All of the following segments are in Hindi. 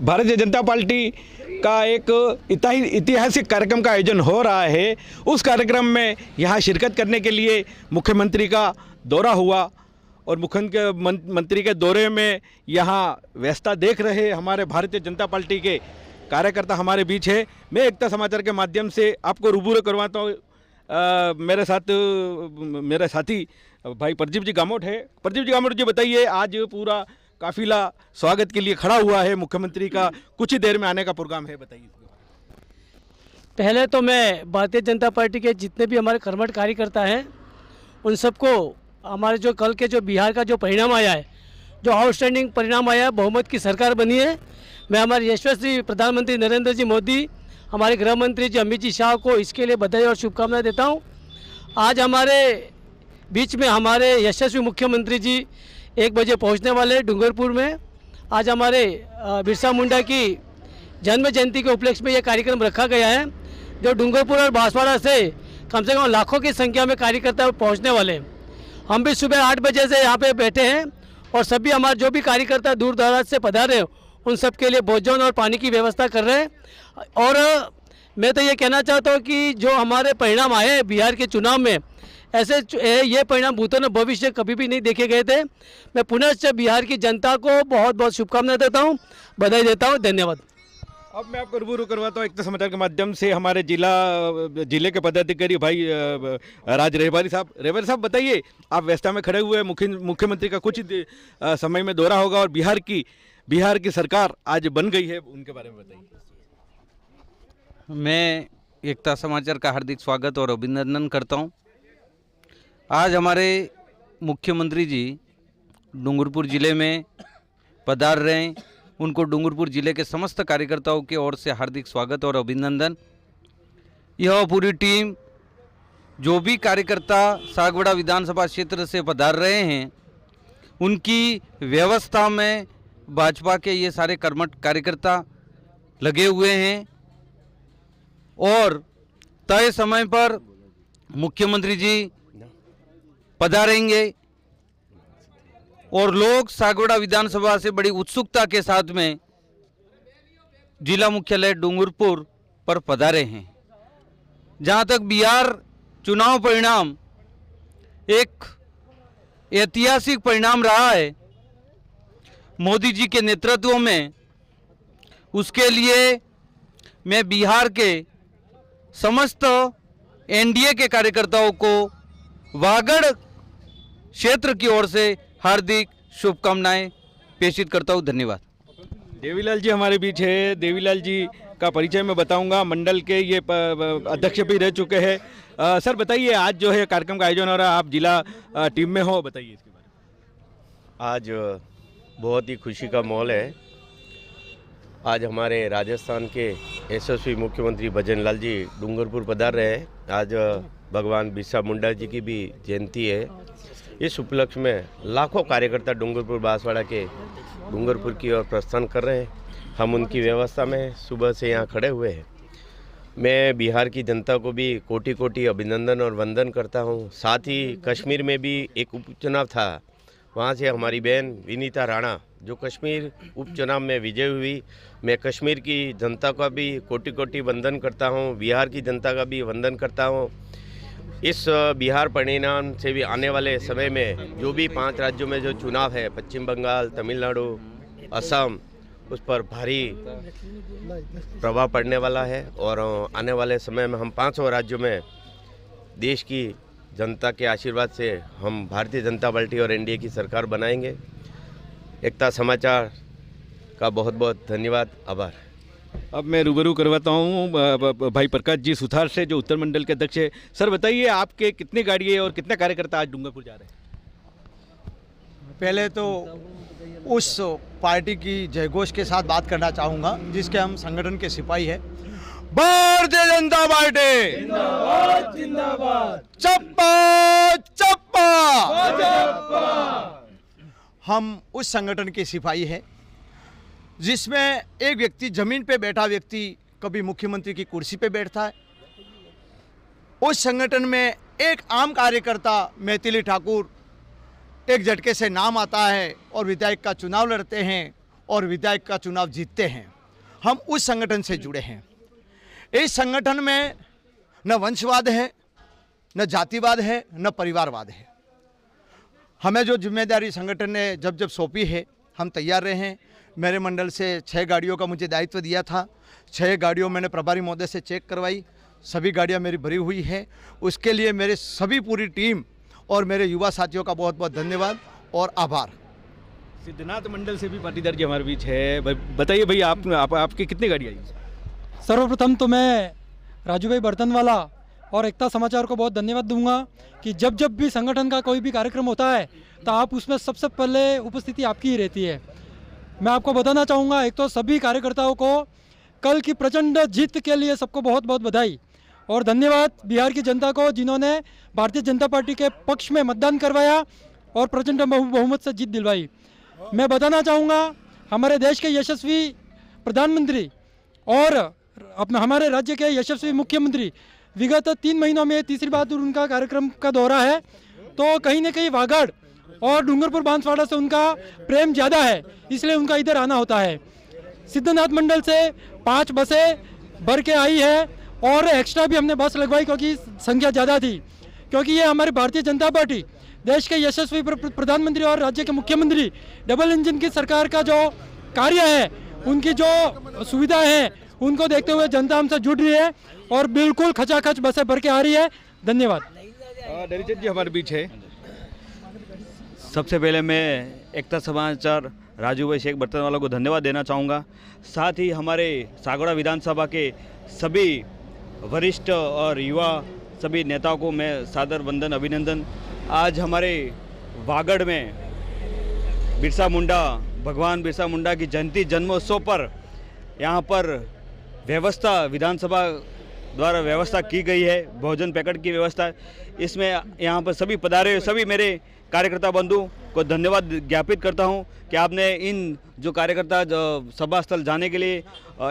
भारतीय जनता पार्टी का एक ऐतिहासिक कार्यक्रम का आयोजन हो रहा है। उस कार्यक्रम में यहाँ शिरकत करने के लिए मुख्यमंत्री का दौरा हुआ और मुख्यमंत्री के दौरे में यहाँ व्यवस्था देख रहे हमारे भारतीय जनता पार्टी के कार्यकर्ता हमारे बीच है। मैं एकता समाचार के माध्यम से आपको रूबरू करवाता हूँ। मेरे साथ मेरे साथी भाई प्रदीप जी गामोट है। प्रदीप जी गामोट जी, बताइए, आज पूरा काफिला स्वागत के लिए खड़ा हुआ है, मुख्यमंत्री का कुछ ही देर में आने का प्रोग्राम है, बताइए। पहले तो मैं भारतीय जनता पार्टी के जितने भी हमारे कर्मठ कार्यकर्ता हैं उन सबको हमारे जो कल के जो बिहार का जो परिणाम आया है, जो आउटस्टैंडिंग परिणाम आया है, बहुमत की सरकार बनी है, मैं हमारे यशस्वी प्रधानमंत्री नरेंद्र जी मोदी, हमारे गृह मंत्री जी अमित जी शाह को इसके लिए बधाई और शुभकामनाएं देता हूं। आज हमारे बीच में हमारे यशस्वी मुख्यमंत्री जी 1 बजे पहुंचने वाले डूंगरपुर में। आज हमारे बिरसा मुंडा की जन्म जयंती के उपलक्ष्य में ये कार्यक्रम रखा गया है, जो डूंगरपुर और बांसवाड़ा से कम लाखों की संख्या में कार्यकर्ता पहुंचने वाले हैं। हम भी सुबह 8 बजे से यहाँ पे बैठे हैं और सभी हमारे जो भी कार्यकर्ता दूर दराज से पधारे हैं उन सब के लिए भोजन और पानी की व्यवस्था कर रहे हैं। और मैं तो ये कहना चाहता हूँ कि जो हमारे परिणाम आए हैं बिहार के चुनाव में, ऐसे ये परिणाम भूतों भविष्य कभी भी नहीं देखे गए थे। मैं पुनः बिहार की जनता को बहुत बहुत शुभकामनाएं देता हूँ, बधाई देता हूँ। धन्यवाद। अब मैं आपको रूबरू करवाता हूँ एकता समाचार के माध्यम से हमारे जिले के पदाधिकारी भाई राज रेहबारी साहब। रेहबारी साहब, बताइए, आप व्यवस्था में खड़े हुए, मुख्यमंत्री का कुछ समय में दौरा होगा और बिहार की सरकार आज बन गई है, उनके बारे में बताइए। मैं एकता समाचार का हार्दिक स्वागत और अभिनंदन करता हूं। आज हमारे मुख्यमंत्री जी डूंगरपुर ज़िले में पधार रहे हैं। उनको डूंगरपुर ज़िले के समस्त कार्यकर्ताओं की ओर से हार्दिक स्वागत और अभिनंदन। यह पूरी टीम, जो भी कार्यकर्ता सागवाड़ा विधानसभा क्षेत्र से पधार रहे हैं, उनकी व्यवस्था में भाजपा के ये सारे कर्मठ कार्यकर्ता लगे हुए हैं और तय समय पर मुख्यमंत्री जी पधारेंगे और लोग सागवाड़ा विधानसभा से बड़ी उत्सुकता के साथ में जिला मुख्यालय डूंगरपुर पर पधारे हैं। जहां तक बिहार चुनाव परिणाम एक ऐतिहासिक परिणाम रहा है मोदी जी के नेतृत्व में, उसके लिए मैं बिहार के समस्त एनडीए के कार्यकर्ताओं को वागड़ क्षेत्र की ओर से हार्दिक शुभकामनाएं प्रेषित करता हूं। धन्यवाद। देवीलाल जी हमारे बीच है। देवीलाल जी का परिचय मैं बताऊंगा, मंडल के ये अध्यक्ष भी रह चुके हैं। सर, बताइए, आज जो है कार्यक्रम का आयोजन हो रहा है, आप जिला टीम में हो, बताइए इसके बारे में। आज बहुत ही खुशी का माहौल है। आज हमारे राजस्थान के यशस्वी मुख्यमंत्री भजन लाल जी डूंगरपुर पधार रहे हैं। आज भगवान बिरसा मुंडा जी की भी जयंती है। इस उपलक्ष्य में लाखों कार्यकर्ता डूंगरपुर बांसवाड़ा के डूंगरपुर की ओर प्रस्थान कर रहे हैं। हम उनकी व्यवस्था में सुबह से यहाँ खड़े हुए हैं। मैं बिहार की जनता को भी कोटि कोटि अभिनंदन और वंदन करता हूँ। साथ ही कश्मीर में भी एक उपचुनाव था, वहाँ से हमारी बहन विनीता राणा जो कश्मीर उपचुनाव में विजय हुई। मैं कश्मीर की जनता का भी कोटि कोटि वंदन करता हूँ, बिहार की जनता का भी वंदन करता हूँ। इस बिहार परिणाम से भी आने वाले समय में जो भी 5 राज्यों में जो चुनाव है, पश्चिम बंगाल, तमिलनाडु, असम, उस पर भारी प्रभाव पड़ने वाला है और आने वाले समय में हम 500 राज्यों में देश की जनता के आशीर्वाद से हम भारतीय जनता पार्टी और एनडीए की सरकार बनाएंगे। एकता समाचार का बहुत बहुत धन्यवाद, आभार। अब मैं रूबरू करवाता हूँ भाई प्रकाश जी सुथार से, जो उत्तर मंडल के अध्यक्ष है। सर, बताइए, आपके कितनी गाड़ी है और कितने कार्यकर्ता आज डूंगरपुर जा रहे हैं? पहले तो उस पार्टी की जयघोष के साथ बात करना चाहूँगा जिसके हम संगठन के सिपाही हैं। भारतीय जनता पार्टी जिंदाबाद जिंदाबाद, चप्पा चप्पा। हम उस संगठन के सिपाही हैं जिसमें एक व्यक्ति, जमीन पे बैठा व्यक्ति, कभी मुख्यमंत्री की कुर्सी पे बैठता है। उस संगठन में एक आम कार्यकर्ता मैथिली ठाकुर एक झटके से नाम आता है और विधायक का चुनाव लड़ते हैं और विधायक का चुनाव जीतते हैं। हम उस संगठन से जुड़े हैं। इस संगठन में न वंशवाद है, न जातिवाद है, न परिवारवाद है। हमें जो जिम्मेदारी संगठन ने जब जब सौंपी है हम तैयार रहे हैं। मेरे मंडल से 6 गाड़ियों का मुझे दायित्व दिया था। 6 गाड़ियों मैंने प्रभारी महोदय से चेक करवाई, सभी गाड़ियां मेरी भरी हुई है। उसके लिए मेरे सभी पूरी टीम और मेरे युवा साथियों का बहुत बहुत धन्यवाद और आभार। सिद्धनाथ मंडल से भी पाटीदार जी हमारे बीच है। बताइए भाई, आपकी कितनी गाड़ी आई? सर्वप्रथम तो मैं राजू भाई बर्तनवाला और एकता समाचार को बहुत धन्यवाद दूंगा कि जब जब भी संगठन का कोई भी कार्यक्रम होता है तो आप उसमें सबसे पहले उपस्थिति आपकी ही रहती है। मैं आपको बताना चाहूँगा, एक तो सभी कार्यकर्ताओं को कल की प्रचंड जीत के लिए सबको बहुत बहुत बधाई और धन्यवाद बिहार की जनता को जिन्होंने भारतीय जनता पार्टी के पक्ष में मतदान करवाया और प्रचंड बहुमत से जीत दिलवाई। मैं बताना चाहूँगा, हमारे देश के यशस्वी प्रधानमंत्री और हमारे राज्य के यशस्वी मुख्यमंत्री विगत 3 महीनों में तीसरी बार उनका कार्यक्रम का दौरा है, तो कहीं ना कहीं वागड़ और डूंगरपुर बांसवाड़ा से उनका प्रेम ज़्यादा है, इसलिए उनका इधर आना होता है। सिद्धनाथ मंडल से 5 बसें भर के आई है और एक्स्ट्रा भी हमने बस लगवाई क्योंकि संख्या ज़्यादा थी, क्योंकि ये हमारी भारतीय जनता पार्टी देश के यशस्वी प्रधानमंत्री और राज्य के मुख्यमंत्री डबल इंजन की सरकार का जो कार्य है, उनकी जो सुविधा है, उनको देखते हुए जनता हमसे जुड़ रही है और बिल्कुल खचाखच बसें भर के आ रही है। धन्यवाद। डरीचंद जी हमारे बीच है। सबसे पहले मैं एकता समाचार राजू भाई शेख बर्तनवाला को धन्यवाद देना चाहूँगा। साथ ही हमारे सागौड़ा विधानसभा के सभी वरिष्ठ और युवा सभी नेताओं को मैं सादर वंदन अभिनंदन। आज हमारे वागड़ में भगवान बिरसा मुंडा की जयंती जन्मोत्सव पर यहाँ पर व्यवस्था विधानसभा द्वारा व्यवस्था की गई है, भोजन पैकेट की व्यवस्था। इसमें यहाँ पर सभी पधारे सभी मेरे कार्यकर्ता बंधु को धन्यवाद ज्ञापित करता हूँ कि आपने इन जो कार्यकर्ता सभा स्थल जाने के लिए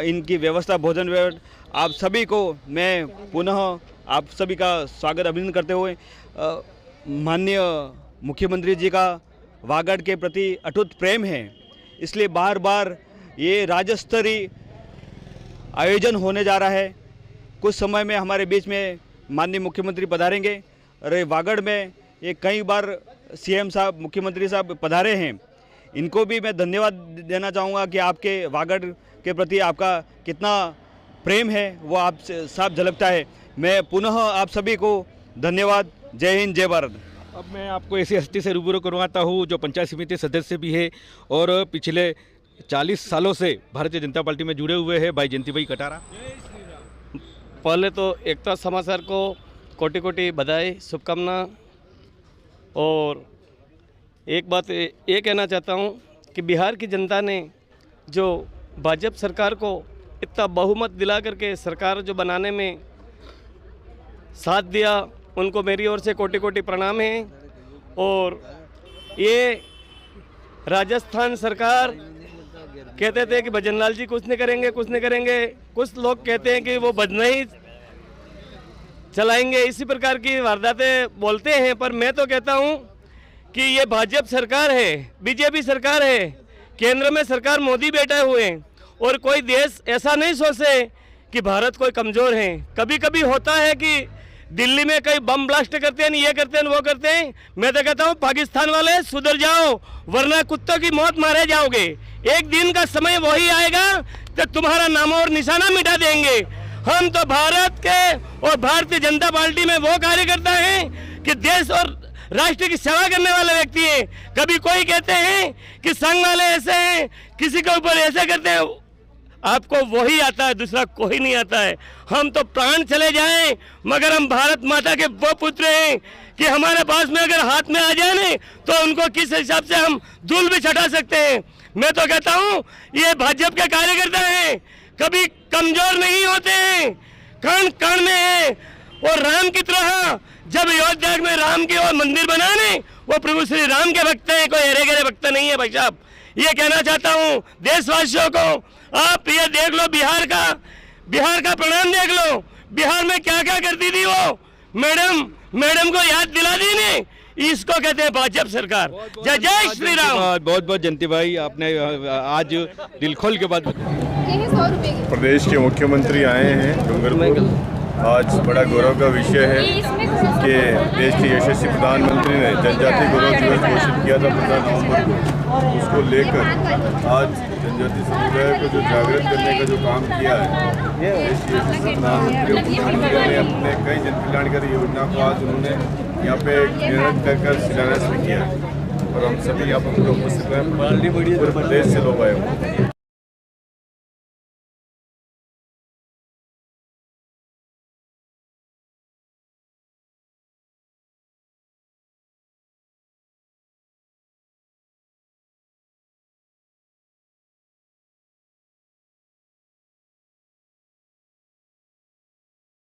इनकी व्यवस्था भोजन व्यवस्था, आप सभी को मैं पुनः आप सभी का स्वागत अभिनंदन करते हुए माननीय मुख्यमंत्री जी का वागड़ के प्रति अटूट प्रेम है, इसलिए बार बार ये राज्य स्तरीय आयोजन होने जा रहा है। कुछ समय में हमारे बीच में माननीय मुख्यमंत्री पधारेंगे और वागड़ में ये कई बार सीएम साहब मुख्यमंत्री साहब पधारे हैं, इनको भी मैं धन्यवाद देना चाहूँगा कि आपके वागड़ के प्रति आपका कितना प्रेम है वो आप साफ झलकता है। मैं पुनः आप सभी को धन्यवाद। जय हिंद, जय भारत। अब मैं आपको ऐसी हस्ती से रूबरू करवाता हूँ जो पंचायत समिति सदस्य भी है और पिछले 40 सालों से भारतीय जनता पार्टी में जुड़े हुए हैं, भाई जयंती भाई कटारा। पहले तो एकता समाचार को कोटि कोटि बधाई, शुभकामना। और एक बात ये कहना चाहता हूँ कि बिहार की जनता ने जो भाजपा सरकार को इतना बहुमत दिला करके सरकार जो बनाने में साथ दिया, उनको मेरी ओर से कोटि कोटि प्रणाम है। और ये राजस्थान सरकार कहते थे कि भजनलाल जी कुछ नहीं करेंगे, कुछ नहीं करेंगे, कुछ लोग कहते हैं कि वो भजना ही चलाएंगे, इसी प्रकार की वारदातें बोलते हैं। पर मैं तो कहता हूं कि ये भाजपा सरकार है, बीजेपी सरकार है, केंद्र में सरकार मोदी बैठे हुए हैं और कोई देश ऐसा नहीं सोचे कि भारत कोई कमज़ोर है। कभी कभी होता है कि दिल्ली में कई बम ब्लास्ट करते हैं, ये करते हैं, वो करते हैं। मैं तो कहता हूँ पाकिस्तान वाले सुधर जाओ, वरना कुत्तों की मौत मारे जाओगे। एक दिन का समय वही आएगा तो तुम्हारा नाम और निशाना मिटा देंगे। हम तो भारत के और भारतीय जनता पार्टी में वो कार्यकर्ता हैं कि देश और राष्ट्र की सेवा करने वाले व्यक्ति हैं। कभी कोई कहते हैं कि संघ वाले ऐसे हैं, किसी के ऊपर ऐसे करते हैं, आपको वही आता है, दूसरा कोई नहीं आता है। हम तो प्राण चले जाएं मगर हम भारत माता के वो पुत्र हैं कि हमारे पास में अगर हाथ में आ जाए ना तो उनको किस हिसाब से हम धूल भी छटा सकते हैं। मैं तो कहता हूँ ये भाजपा के कार्यकर्ता हैं, कभी कमजोर नहीं होते हैं, कण कण में है। और राम की तरह जब अयोध्या में राम के और मंदिर बनाने, वो प्रभु श्री राम के भक्त हैं, कोई हरे गरे भक्त नहीं है भाई साहब। ये कहना चाहता हूँ देशवासियों को, आप ये देख लो बिहार का प्रणाम देख लो, बिहार में क्या क्या करती थी वो मैडम को याद दिला दी ने, इसको कहते हैं भाजपा सरकार। जय जय श्री राम। बहुत बहुत जयंती भाई, आपने आज दिल खोल के बात बताई। ये है 100 रुपए की। प्रदेश के मुख्यमंत्री आए हैं डूंगरपुर। आज बड़ा गौरव का विषय है कि देश के यशस्वी प्रधानमंत्री ने जनजातीय गौरव दिवस घोषित किया था 15 नवंबर को। उसको लेकर आज जनजातीय समुदाय को जो जागृत करने का जो काम किया है, देश के यशस्वी प्रधानमंत्री मुख्यमंत्री ने अपने कई जन कल्याणकारी योजना को आज उन्होंने यहाँ पे निर्धारित कर शिलान्यास भी किया और हम सभी यहाँ पर उपस्थित हैं। पूरे प्रदेश से लोग आए हुए हैं।